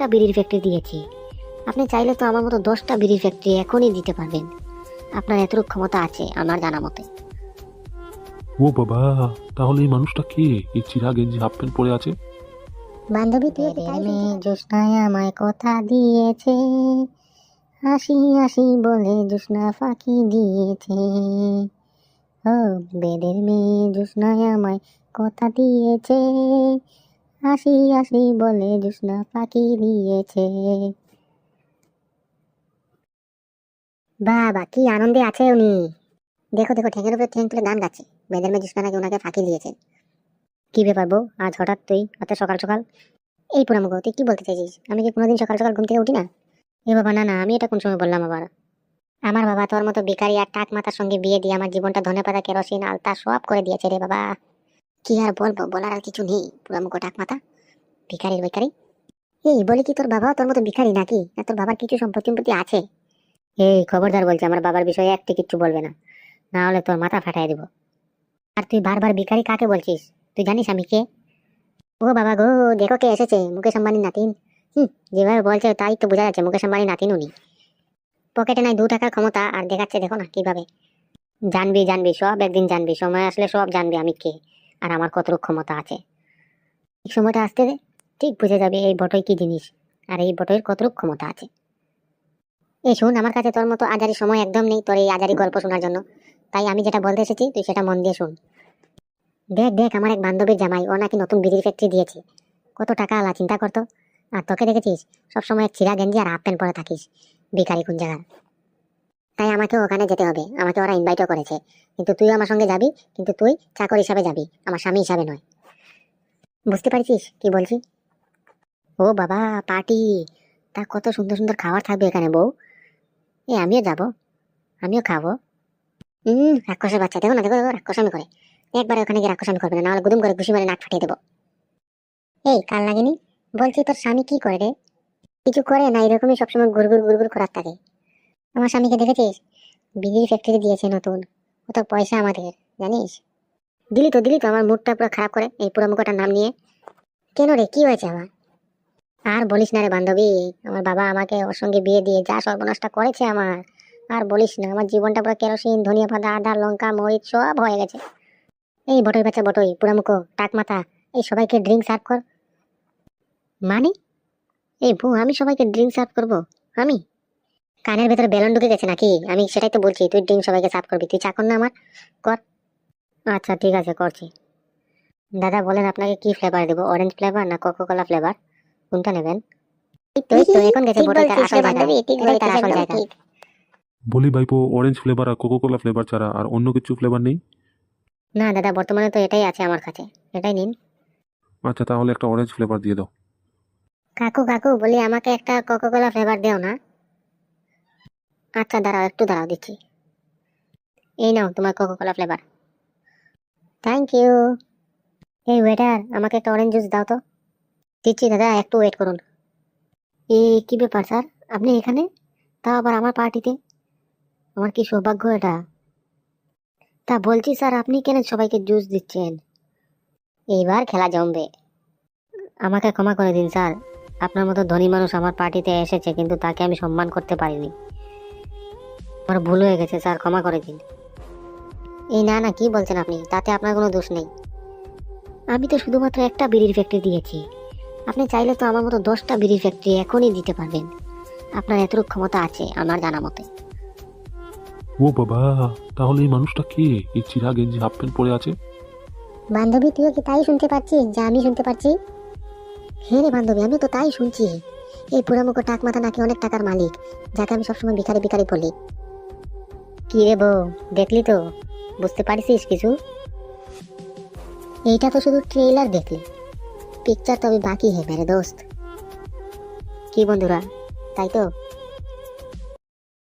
একটা বিড়ির ফ্যাক্টরি দিয়েছি। আপনি চাইলে তো আমার মতো 10টা বিড়ির ফ্যাক্টরি এখনই দিতে পারবেন। আপনার এতটুকু ক্ষমতা আছে আমার জানা মতে। ও বাবা, তাহলে এই মানুষটা কে? এই চিরা গেঞ্জি হাফ প্যান্ট পরে আছে। বান্ধবী তুই মেয়ে জ্যোৎস্নায় আমায় কথা দিয়েছে, হাসি হাসি বলে জ্যোৎস্না ফাঁকি দিয়েছে। ও বেদের মেয়ে জ্যোৎস্নায় আমায় কথা দিয়েছে, হাসি হাসি বলে জ্যোৎস্না ফাঁকি দিয়েছে। বাবা কি আনন্দে আছে উনি! দেখো দেখো, ঠ্যাঙের উপরে ঠ্যাং তুলে গান গাচ্ছে। বেদের মেয়ে জ্যোৎস্না নাকি ওনাকে ফাঁকি দিয়েছে। কি ব্যাপার বউ, আজ হঠাৎ তুই এত সকাল সকাল? এই পুরামুখ, তুই কি বলতে চাইছিস? আমি কি কোনোদিন সকাল সকাল ঘুম থেকে উঠি না? এ বাবা না না, আমি এটা কোন সময় বললাম আবার? আমার বাবা তোর মতো ভিখারি আর টাক মাথার সঙ্গে বিয়ে দিয়ে আমার জীবনটা ধনেপাতা কেরোসিন আলতা সব করে দিয়েছে রে বাবা। কি আর বলবো, বলার আর কিছু নেই। পুরামুখ টাক মাথা, ভিখারির ভিখারি। এই বলি কি, তোর বাবাও তোর মতো ভিখারি নাকি? না তোর বাবার কিছু সম্পত্তি আছে? এই খবরদার বলছে, আমার বাবার বিষয়ে একটি কিচ্ছু বলবে না, না হলে তোর মাথা ফাটাই দিব। আর তুই বারবার ভিখারি কাকে বলছিস? তুই জানিস আমি কে? ও বাবা গো, দেখো কে এসেছে, মুকেশ আম্বানির নাতিন। যেভাবে বলছে তাই তো বোঝা যাচ্ছে মুকেশ আম্বানির নাতিন উনি। পকেটে নাই 2 টাকার ক্ষমতা, আর দেখাচ্ছে দেখো না কিভাবে। জানবি জানবি, সব একদিন জানবি, সময় আসলে সব জানবি আমি কে আর আমার কতটুকু ক্ষমতা আছে। ঠিক সময়টা আসতে দে, ঠিক বুঝে যাবে এই বটই কি জিনিস আর এই বটইয়ের কতটুকু ক্ষমতা আছে। এই শোন, আমার কাছে তোর মতো আজারি সময় একদম নেই তোর এই আজারি গল্প শোনার জন্য। তাই আমি যেটা বলতে এসেছি তুই সেটা মন দিয়ে শোন। দেখ দেখ, আমার এক বান্ধবীর জামাই, ও নাকি নতুন বিড়ির ফ্যাক্টরি দিয়েছে। কত টাকা আলা চিন্তা করতো। আর তোকে দেখেছিস সবসময় এক ছিঁড়া গেঞ্জি আর হাফ প্যান্ট পরে থাকিস, ভিখারি কোন জায়গার। তাই আমাকে ওখানে যেতে হবে, আমাকে ওরা ইনভাইটও করেছে। কিন্তু তুইও আমার সঙ্গে যাবি, কিন্তু তুই চাকর হিসাবে যাবি, আমার স্বামী হিসাবে নয়। বুঝতে পারছিস কি বলছি? ও বাবা, পার্টি! তা কত সুন্দর সুন্দর খাবার থাকবে এখানে বউ। আমিও যাব, আমিও খাবো। রাক্ষসের বাচ্চা, দেখো না দেখো দেখো, রাক্ষসামি করে। একবারে ওখানে গিয়ে রাক্ষসামি করবে না, নাহলে গুদুম করে ঘুষি মারে নাক ফাটিয়ে দেবো। এই কাল লাগেনি? বলছি তোর স্বামী কি করে রে? কিছু করে না, এরকমই সবসময় গুড়গুড় গুড়গুড় করার থাকে। আমার স্বামীকে দেখেছিস? বিড়ির ফ্যাক্টরি দিয়েছে নতুন, কত পয়সা আমাদের, জানিস? দিলি তো আমার মুডটা পুরো খারাপ করে এই পুরো মুখটার নাম নিয়ে। কেন রে, কি হয়েছে আমার? আর বলিস না রে বান্ধবী, আমার বাবা আমাকে ওর সঙ্গে বিয়ে দিয়ে যা সর্বনাশটা করেছে আমার। আর বলিস না, আমার জীবনটা পুরো কেরোসিন ধনিয়া পাতা আদা লঙ্কা মরিচ সব হয়ে গেছে। এই বটই বাচ্চা বটই, পুরামুখো টাক মাথা, এই সবাইকে ড্রিঙ্ক সার্ভ কর। মানে? এই বউ, আমি সবাইকে ড্রিঙ্ক সার্ভ করবো? আমি? কানের ভেতরে বেলুন ঢুকে গেছে নাকি? আমি সেটাই তো বলছি, তুই ড্রিঙ্ক সবাইকে সার্ভ করবি, তুই চাকর না আমার? কর। আচ্ছা ঠিক আছে, করছি। দাদা বলেন আপনাকে কি ফ্লেভার দেবো, অরেঞ্জ ফ্লেভার না কোকো কোলা ফ্লেভার, কোনটা নেবেন? এই তো এখন গেছে বটইটার আসল জায়গা, এটাই তার আসল জায়গা। বলি ভাইপো, অরেঞ্জ ফ্লেভার আর কোকো কোলা ফ্লেভার ছাড়া আর অন্য কিছু ফ্লেভার নেই? না দাদা, বর্তমানে তো এটাই আছে আমার কাছে, এটাই নিন। আচ্ছা, তাহলে একটা অরেঞ্জ ফ্লেভার দিয়ে দাও। কাকু কাকু বলি, আমাকে একটা কোকো কোলা ফ্লেভার দেও না? আচ্ছা দাঁড়াও, একটু দাঁড়াও, দিচ্ছি। এই নাও তোমার Coca Cola flavour. Thank you. এই ওয়েটার, আমাকে একটা অরেঞ্জ জুস দাও তো। দিচ্ছি দাদা, একটু ওয়েট করুন। কি ব্যাপার স্যার, আপনি এখানে, তাও আবার আমার পার্টিতে? আমার কি সৌভাগ্য এটা। তা বলছি স্যার, আপনি কেন সবাইকে জুস দিচ্ছেন? এইবার খেলা জমবে। আমাকে ক্ষমা করে দিন স্যার, আপনার মতো ধনী মানুষ আমার পার্টিতে এসেছে কিন্তু তাকে আমি সম্মান করতে পারিনি। আমার ভুল হয়ে গেছে স্যার, ক্ষমা করে দিন। এই না না, কি বলছেন আপনি? তাতে আপনার কোনো দোষ নেই। আমি তো শুধুমাত্র একটা বিড়ির ফ্যাক্টরি দিয়েছি। আপনি চাইলে তো আমার মতো 10টা বিড়ির ফ্যাক্টরি এখনই দিতে পারবেন। আপনার এতটুকু ক্ষমতা আছে আমার জানা মতে। ও বাবা, তাহলে এই মানুষটা কে? এই চিরা গেঞ্জি হাফ প্যান্ট পরে আছে। বান্ধবী তুইও কি তাই শুনতে পাচ্ছিস যা আমি শুনতে পাচ্ছি? হ্যাঁ রে বান্ধবী, আমি তো তাই শুনছি। এই পুরামুখো টাক মাথা নাকি অনেক টাকার মালিক, যাকে আমি সবসময় ভিখারি ভিখারি বলি। কি রে বউ, দেখলি তো? বুঝতে পারছিস কিছু? এইটা তো শুধু ট্রেলার দেখলি, পিকচার তো अभी বাকি है मेरे दोस्त। কি বন্ধুরা, তাই তো?